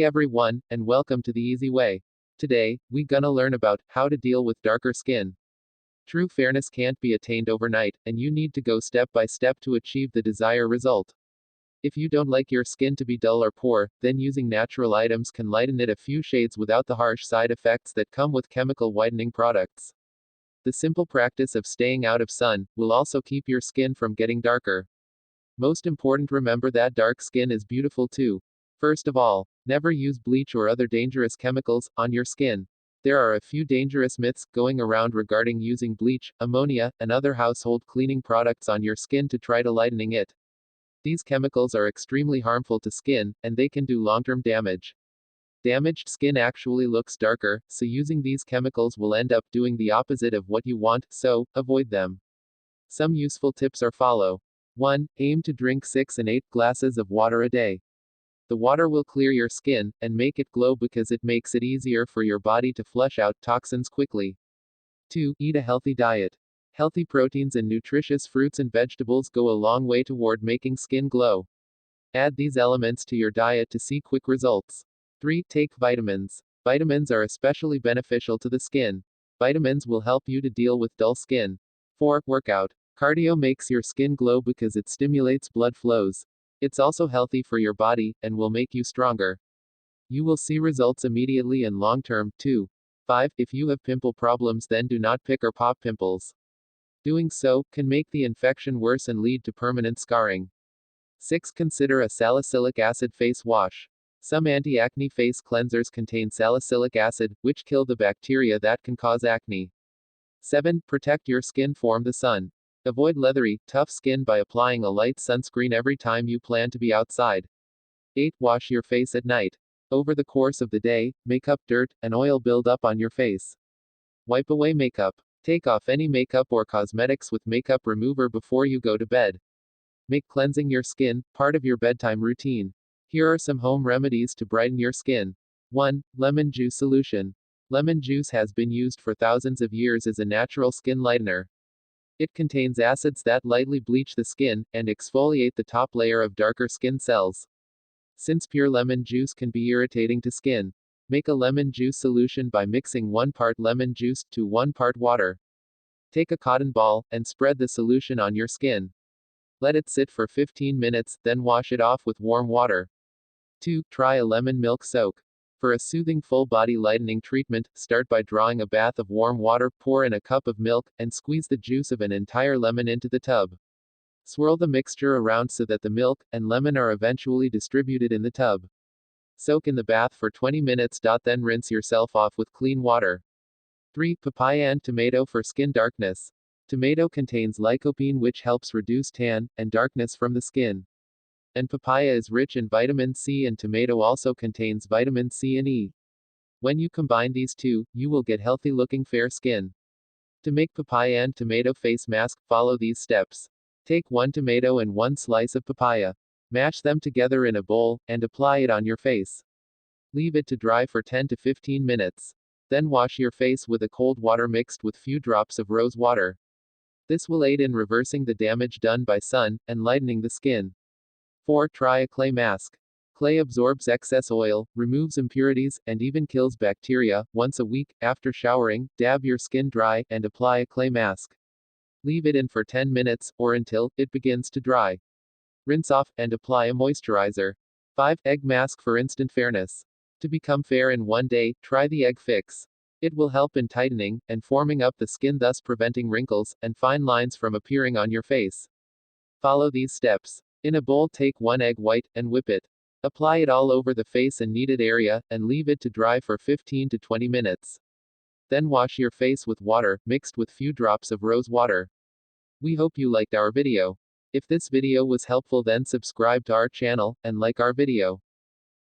everyone, and welcome to the Easy Way. Today, we gonna learn about how to deal with darker skin. True fairness can't be attained overnight, and you need to go step by step to achieve the desired result. If you don't like your skin to be dull or poor, then using natural items can lighten it a few shades without the harsh side effects that come with chemical whitening products. The simple practice of staying out of sun will also keep your skin from getting darker. Most important, remember that dark skin is beautiful too. First of all, never use bleach or other dangerous chemicals on your skin. There are a few dangerous myths going around regarding using bleach, ammonia, and other household cleaning products on your skin to try to lightening it. These chemicals are extremely harmful to skin, and they can do long-term damage. Damaged skin actually looks darker, so using these chemicals will end up doing the opposite of what you want, so avoid them. Some useful tips are follow. 1. Aim to drink 6 and 8 glasses of water a day. The water will clear your skin and make it glow because it makes it easier for your body to flush out toxins quickly. 2. Eat a healthy diet. Healthy proteins and nutritious fruits and vegetables go a long way toward making skin glow. Add these elements to your diet to see quick results. 3. Take vitamins. Vitamins are especially beneficial to the skin. Vitamins will help you to deal with dull skin. 4. Workout. Cardio makes your skin glow because it stimulates blood flows. It's also healthy for your body, and will make you stronger. You will see results immediately and long term, too. 5. If you have pimple problems, then do not pick or pop pimples. Doing so can make the infection worse and lead to permanent scarring. 6. Consider a salicylic acid face wash. Some anti-acne face cleansers contain salicylic acid, which kill the bacteria that can cause acne. 7. Protect your skin from the sun. Avoid leathery, tough skin by applying a light sunscreen every time you plan to be outside. 8. Wash your face at night. Over the course of the day, makeup dirt and oil build up on your face. Wipe away makeup. Take off any makeup or cosmetics with makeup remover before you go to bed. Make cleansing your skin part of your bedtime routine. Here are some home remedies to brighten your skin. 1. Lemon juice solution. Lemon juice has been used for thousands of years as a natural skin lightener. It contains acids that lightly bleach the skin and exfoliate the top layer of darker skin cells. Since pure lemon juice can be irritating to skin, make a lemon juice solution by mixing 1 part lemon juice to 1 part water. Take a cotton ball and spread the solution on your skin. Let it sit for 15 minutes, then wash it off with warm water. 2. Try a lemon milk soak. For a soothing full-body lightening treatment, start by drawing a bath of warm water, pour in a cup of milk, and squeeze the juice of an entire lemon into the tub. Swirl the mixture around so that the milk and lemon are eventually distributed in the tub. Soak in the bath for 20 minutes. Then rinse yourself off with clean water. 3. Papaya and tomato for skin darkness. Tomato contains lycopene, which helps reduce tan and darkness from the skin. And papaya is rich in vitamin C, and tomato also contains vitamin C and E. When you combine these two, you will get healthy looking fair skin. To make papaya and tomato face mask, follow these steps. Take 1 tomato and 1 slice of papaya. Mash them together in a bowl, and apply it on your face. Leave it to dry for 10 to 15 minutes. Then wash your face with a cold water mixed with few drops of rose water. This will aid in reversing the damage done by sun, and lightening the skin. 4. Try a clay mask. Clay absorbs excess oil, removes impurities, and even kills bacteria. Once a week, after showering, dab your skin dry, and apply a clay mask. Leave it in for 10 minutes, or until it begins to dry. Rinse off, and apply a moisturizer. 5. Egg mask for instant fairness. To become fair in 1 day, try the egg fix. It will help in tightening and forming up the skin, thus preventing wrinkles and fine lines from appearing on your face. Follow these steps. In a bowl, take 1 egg white, and whip it. Apply it all over the face and kneaded area, and leave it to dry for 15 to 20 minutes. Then wash your face with water, mixed with few drops of rose water. We hope you liked our video. If this video was helpful, then subscribe to our channel, and like our video.